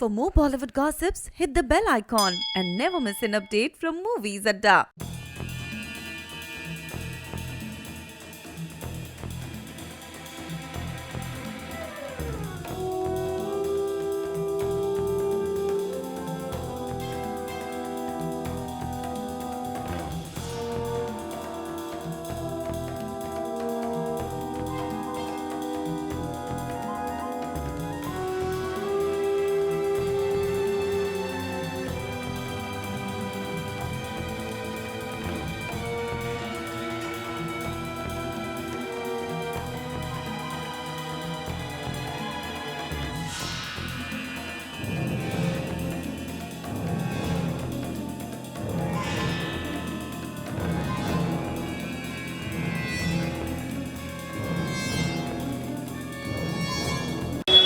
For more Bollywood gossips, hit the bell icon and never miss an update from Movies Adda.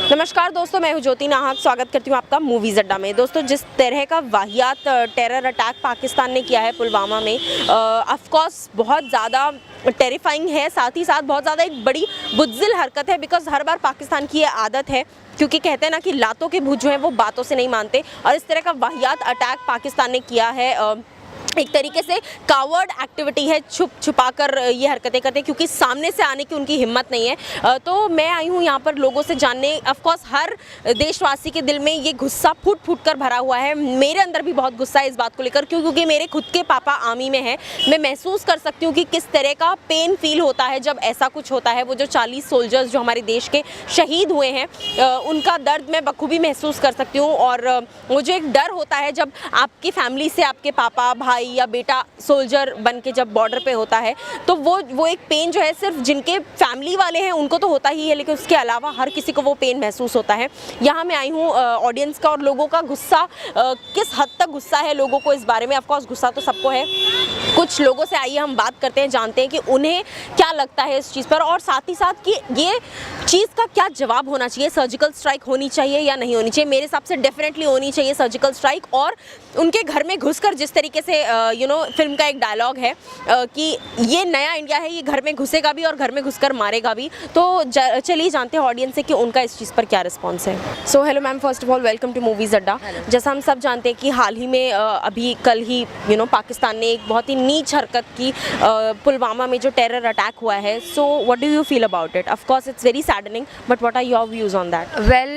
नमस्कार दोस्तों, मैं हूं ज्योति नाहक। स्वागत करती हूं आपका मूवीज़ अड्डा में। दोस्तों, जिस तरह का वाहियात टेरर अटैक पाकिस्तान ने किया है पुलवामा में, ऑफ कोर्स बहुत ज़्यादा टेरिफाइंग है, साथ ही साथ बहुत ज़्यादा एक बड़ी बुज़दिल हरकत है। बिकॉज हर बार पाकिस्तान की ये आदत है, क्योंकि कहते हैं ना कि लातों के भूत जो हैं वो बातों से नहीं मानते, और इस तरह का वाहियात अटैक पाकिस्तान ने किया है। एक तरीके से कावर्ड एक्टिविटी है, छुप छुपा कर ये हरकतें करते हैं, क्योंकि सामने से आने की उनकी हिम्मत नहीं है। तो मैं आई हूँ यहाँ पर लोगों से जानने। ऑफ कोर्स हर देशवासी के दिल में ये गुस्सा फूट फूट कर भरा हुआ है। मेरे अंदर भी बहुत गुस्सा है इस बात को लेकर, क्योंकि मेरे खुद के पापा आर्मी में हैं। मैं महसूस कर सकती हूँ कि किस तरह का पेन फील होता है जब ऐसा कुछ होता है। वो जो 40 सोल्जर्स जो हमारे देश के शहीद हुए हैं, उनका दर्द मैं बखूबी महसूस कर सकती हूँ। और वो जो एक डर होता है जब आपकी फैमिली से आपके पापा, भाई या बेटा सोल्जर बन के जब बॉर्डर पे होता है, तो वो एक पेन जो है सिर्फ जिनके फैमिली वाले हैं उनको तो होता ही है, लेकिन उसके अलावा हर किसी को वो पेन महसूस होता है। यहाँ मैं आई हूँ ऑडियंस का और लोगों का गुस्सा, किस हद तक गुस्सा है लोगों को इस बारे में। ऑफकोर्स गुस्सा तो सबको है। कुछ लोगों से आइए हम बात करते हैं, जानते हैं कि उन्हें क्या लगता है इस चीज़ पर, और साथ ही साथ कि ये चीज़ का क्या जवाब होना चाहिए। सर्जिकल स्ट्राइक होनी चाहिए या नहीं होनी चाहिए? मेरे हिसाब से डेफिनेटली होनी चाहिए सर्जिकल स्ट्राइक। और उनके घर में घुसकर, जिस तरीके से फिल्म का एक डायलॉग है कि ये नया इंडिया है, ये घर में घुसेगा भी और घर में घुसकर मारेगा भी। तो चलिए जानते हैं ऑडियंस से कि उनका इस चीज़ पर क्या रिस्पॉन्स है। So hello ma'am, first of all welcome to movies Adda. जैसा हम सब जानते हैं कि हाल ही में अभी कल ही पाकिस्तान ने एक बहुत ही नीच हरकत की, पुलवामा में जो टेरर अटैक हुआ है। So what do you feel about it? Of course it's very saddening, but what are your views on that? Well,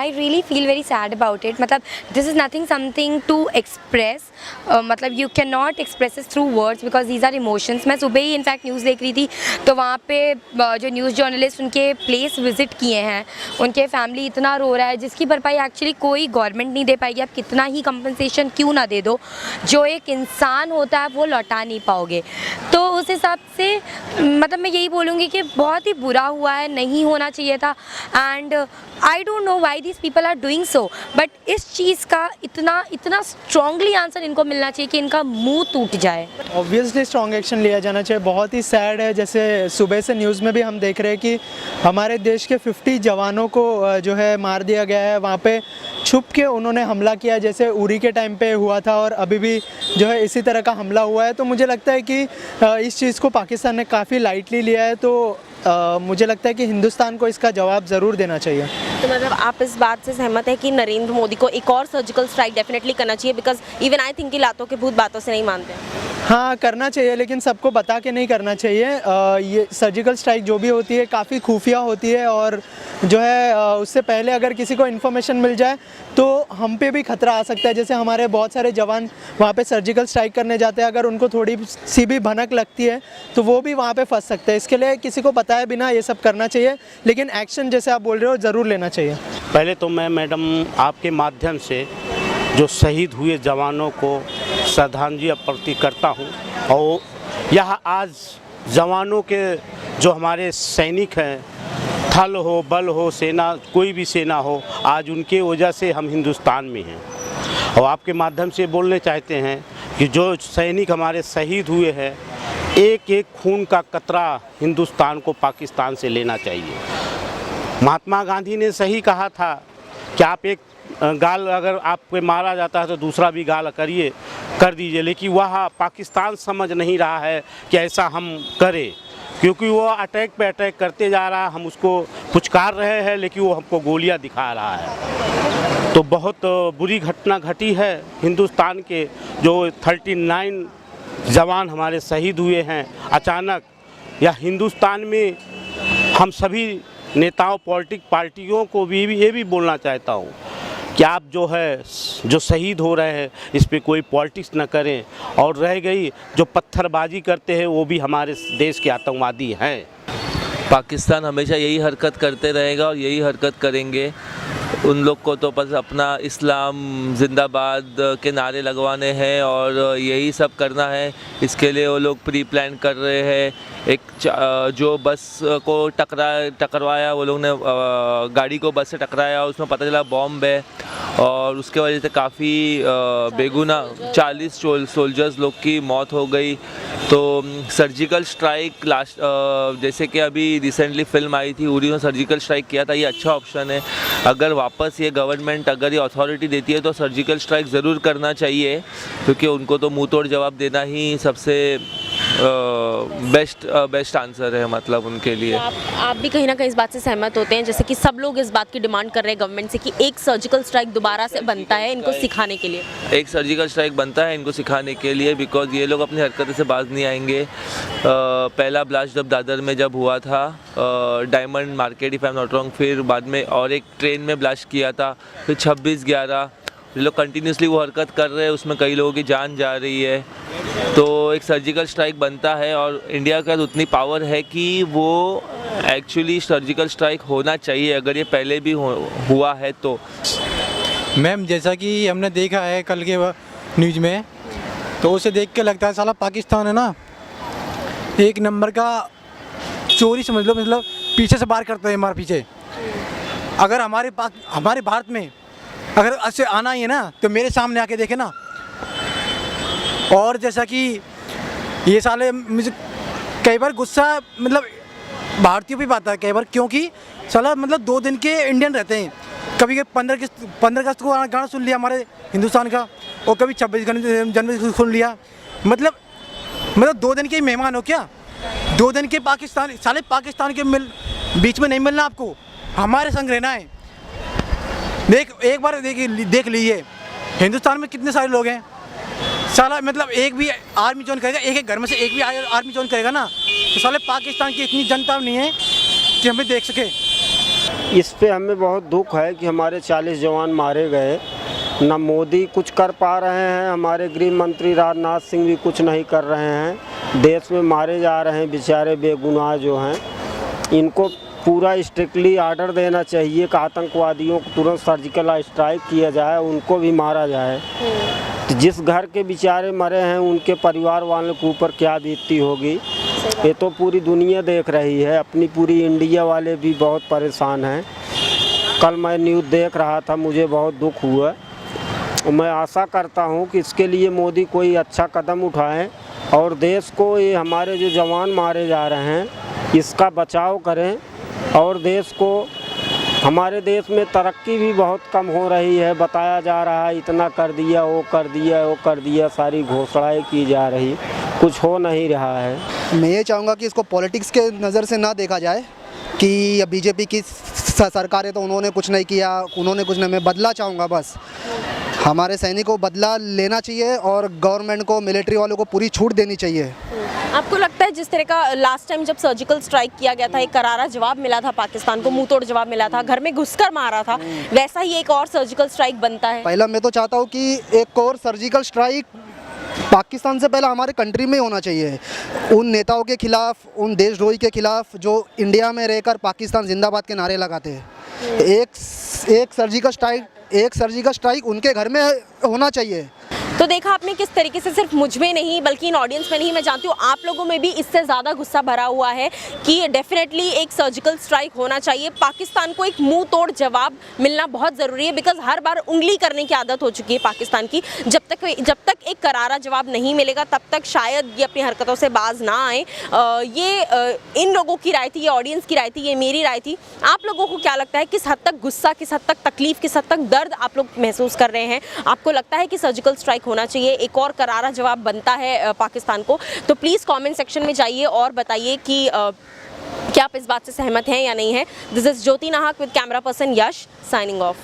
I really feel very sad about it. मतलब this is nothing something to express. मतलब you cannot express it through words because these are emotions. मैं सुबह ही in fact news देख रही थी, तो वहाँ पे जो न्यूज़ जर्नलिस्ट उनके प्लेस विज़िट किए हैं, उनके फैमिली इतना रो रहा है जिसकी भरपाई एक्चुअली कोई गवर्नमेंट नहीं दे पाएगी। आप कितना ही कंपनसेशन क्यों ना दे दो, जो एक इंसान होता है वो लौटा नहीं पाओगे। तो उस हिसाब से मतलब मैं यही बोलूँगी कि बहुत ही बुरा हुआ है, नहीं होना चाहिए था। And I don't know why this people are doing so, but इस चीज़ का इतना स्ट्रांगली आंसर इनको मिलना चाहिए कि इनका मुंह टूट जाए। ऑब्वियसली स्ट्रॉन्ग एक्शन लिया जाना चाहिए। बहुत ही सैड है, जैसे सुबह से न्यूज़ में भी हम देख रहे हैं कि हमारे देश के 50 जवानों को जो है मार दिया गया है। वहाँ पे छुप के उन्होंने हमला किया, जैसे उरी के टाइम पे हुआ था, और अभी भी जो है इसी तरह का हमला हुआ है। तो मुझे लगता है कि इस चीज़ को पाकिस्तान ने काफ़ी लाइटली लिया है। तो मुझे लगता है कि हिंदुस्तान को इसका जवाब ज़रूर देना चाहिए। तो मतलब आप इस बात से सहमत है कि नरेंद्र मोदी को एक और सर्जिकल स्ट्राइक डेफिनेटली करना चाहिए? बिकॉज इवन आई थिंक कि लातों के भूत बातों से नहीं मानते। हाँ, करना चाहिए, लेकिन सबको बता के नहीं करना चाहिए। ये सर्जिकल स्ट्राइक जो भी होती है काफ़ी खुफिया होती है, और जो है उससे पहले अगर किसी को इन्फॉर्मेशन मिल जाए तो हम पे भी खतरा आ सकता है। जैसे हमारे बहुत सारे जवान वहाँ पे सर्जिकल स्ट्राइक करने जाते हैं, अगर उनको थोड़ी सी भी भनक लगती है तो वो भी वहाँ पे फंस सकते हैं। इसके लिए किसी को बताए बिना ये सब करना चाहिए, लेकिन एक्शन जैसे आप बोल रहे हो ज़रूर लेना चाहिए। पहले तो मैं मैडम आपके माध्यम से जो शहीद हुए जवानों को श्रद्धांजलि अर्पित करता हूँ। और यह आज जवानों के जो हमारे सैनिक हैं, थल हो, बल हो, सेना, कोई भी सेना हो, आज उनके वजह से हम हिंदुस्तान में हैं। और आपके माध्यम से बोलने चाहते हैं कि जो सैनिक हमारे शहीद हुए हैं, एक एक खून का कतरा हिंदुस्तान को पाकिस्तान से लेना चाहिए। महात्मा गांधी ने सही कहा था कि आप एक गाल अगर आपको मारा जाता है तो दूसरा भी गाल कर दीजिए, लेकिन वह पाकिस्तान समझ नहीं रहा है कि ऐसा हम करें, क्योंकि वो अटैक पे अटैक करते जा रहा है। हम उसको पुचकार रहे हैं, लेकिन वो हमको गोलियां दिखा रहा है। तो बहुत बुरी घटना घटी है। हिंदुस्तान के जो 39 जवान हमारे शहीद हुए हैं अचानक, या हिंदुस्तान में हम सभी नेताओं पॉलिटिक पार्टियों को भी ये भी बोलना चाहता हूँ कि आप जो शहीद हो रहे हैं इस पे कोई पॉलिटिक्स न करें। और रह गई जो पत्थरबाजी करते हैं वो भी हमारे देश के आतंकवादी हैं। पाकिस्तान हमेशा यही हरकत करते रहेगा और यही हरकत करेंगे। उन लोग को तो बस अपना इस्लाम जिंदाबाद के नारे लगवाने हैं और यही सब करना है। इसके लिए वो लोग प्री प्लान कर रहे हैं। जो बस को टकराया, वो लोग ने गाड़ी को बस से टकराया, उसमें पता चला बॉम्ब है और उसके वजह से काफ़ी बेगुना 40 सोल्जर्स लोग की मौत हो गई। तो सर्जिकल स्ट्राइक जैसे कि अभी रिसेंटली फिल्म आई थी उरी में सर्जिकल स्ट्राइक किया था, ये अच्छा ऑप्शन है। अगर वापस ये गवर्नमेंट अगर ये अथॉरिटी देती है तो सर्जिकल स्ट्राइक ज़रूर करना चाहिए, क्योंकि उनको तो मुंह तोड़ जवाब देना ही सबसे बेस्ट आंसर है, मतलब उनके लिए। आप भी कहीं ना कहीं इस बात से सहमत होते हैं, जैसे कि सब लोग इस बात की डिमांड कर रहे हैं गवर्नमेंट से कि एक सर्जिकल स्ट्राइक दोबारा से बनता है इनको सिखाने के लिए। एक सर्जिकल स्ट्राइक बनता है इनको सिखाने के लिए, बिकॉज ये लोग अपनी हरकतें से बाज नहीं आएंगे। पहला ब्लास्ट जब दादर में जब हुआ था, diamond market if I am not wrong, फिर बाद में और एक ट्रेन में ब्लास्ट किया था, फिर 26/11 ये लोग कंटिन्यूसली वो हरकत कर रहे हैं, उसमें कई लोगों की जान जा रही है। तो एक सर्जिकल स्ट्राइक बनता है और इंडिया का उतनी पावर है कि वो एक्चुअली सर्जिकल स्ट्राइक होना चाहिए, अगर ये पहले भी हुआ है तो। मैम जैसा कि हमने देखा है कल के न्यूज़ में, तो उसे देख के लगता है साला पाकिस्तान है ना एक नंबर का चोरी समझ लो, मतलब पीछे से बाहर करते हैं हमारे पीछे। अगर हमारे भारत में अगर ऐसे आना ही है ना तो मेरे सामने आके देखे ना। और जैसा कि ये साले मुझे कई बार गुस्सा मतलब भारतीयों पे भी आता है कई बार, क्योंकि साला मतलब 2 दिन के इंडियन रहते हैं। कभी 15 अगस्त को गाना सुन लिया हमारे हिंदुस्तान का, और कभी 26 जनवरी को सुन लिया। मतलब 2 दिन के मेहमान हो क्या? 2 दिन के पाकिस्तान, साले पाकिस्तान के बीच में नहीं मिलना आपको, हमारे संग रहना है। एक बार देख लीजिए हिंदुस्तान में कितने सारे लोग हैं। साला मतलब एक भी आर्मी ज्वाइन करेगा, एक घर में से एक भी आर्मी ज्वाइन करेगा ना, तो साले पाकिस्तान की इतनी जनता नहीं है कि हमें देख सके। इस पे हमें बहुत दुख है कि हमारे 40 जवान मारे गए। ना मोदी कुछ कर पा रहे हैं, हमारे गृह मंत्री राजनाथ सिंह भी कुछ नहीं कर रहे हैं। देश में मारे जा रहे हैं बेचारे बेगुनाह जो हैं। इनको पूरा स्ट्रिक्टली आर्डर देना चाहिए कि आतंकवादियों को तुरंत सर्जिकल स्ट्राइक किया जाए, उनको भी मारा जाए। तो जिस घर के बेचारे मरे हैं उनके परिवार वालों के ऊपर क्या बीतती होगी, ये तो पूरी दुनिया देख रही है। अपनी पूरी इंडिया वाले भी बहुत परेशान हैं। कल मैं न्यूज़ देख रहा था, मुझे बहुत दुख हुआ। मैं आशा करता हूँ कि इसके लिए मोदी कोई अच्छा कदम उठाएं और देश को ये हमारे जो जवान मारे जा रहे हैं इसका बचाव करें। और देश को, हमारे देश में तरक्की भी बहुत कम हो रही है, बताया जा रहा है इतना कर दिया, वो कर दिया, वो कर दिया, सारी घोषणाएं की जा रही, कुछ हो नहीं रहा है। मैं ये चाहूँगा कि इसको पॉलिटिक्स के नज़र से ना देखा जाए कि बीजेपी की सरकार है तो उन्होंने कुछ नहीं किया, उन्होंने कुछ नहीं। मैं बदला चाहूँगा, बस हमारे सैनिकों को बदला लेना चाहिए और गवर्नमेंट को, मिलिट्री वालों को पूरी छूट देनी चाहिए। आपको लगता है जिस तरह का लास्ट टाइम जब सर्जिकल स्ट्राइक किया गया था, एक करारा जवाब मिला था पाकिस्तान को, मुंह तोड़ जवाब मिला था, घर में घुसकर मारा था, वैसा ही एक और सर्जिकल स्ट्राइक बनता है? पहला मैं तो चाहता हूँ कि एक और सर्जिकल स्ट्राइक पाकिस्तान से पहले हमारे कंट्री में होना चाहिए। उन नेताओं के खिलाफ, उन देशद्रोही के खिलाफ जो इंडिया में रहकर पाकिस्तान जिंदाबाद के नारे लगाते हैं। एक सर्जिकल स्ट्राइक उनके घर में होना चाहिए। तो देखा आपने किस तरीके से सिर्फ मुझ में नहीं बल्कि इन ऑडियंस में नहीं, मैं जानती हूँ आप लोगों में भी इससे ज़्यादा गुस्सा भरा हुआ है कि डेफिनेटली एक सर्जिकल स्ट्राइक होना चाहिए। पाकिस्तान को एक मुंह तोड़ जवाब मिलना बहुत ज़रूरी है, बिकॉज हर बार उंगली करने की आदत हो चुकी है पाकिस्तान की। जब तक एक करारा जवाब नहीं मिलेगा तब तक शायद ये अपनी हरकतों से बाज ना आए। ये इन लोगों की राय थी, ये ऑडियंस की राय थी, ये मेरी राय थी। आप लोगों को क्या लगता है, किस हद तक गुस्सा, किस हद तक तकलीफ, किस हद तक दर्द आप लोग महसूस कर रहे हैं? आपको लगता है कि सर्जिकल स्ट्राइक होना चाहिए, एक और करारा जवाब बनता है पाकिस्तान को? तो प्लीज़ कमेंट सेक्शन में जाइए और बताइए कि क्या आप इस बात से सहमत हैं या नहीं है। दिस इज़ ज्योति नाहक with camera person Yash, signing off.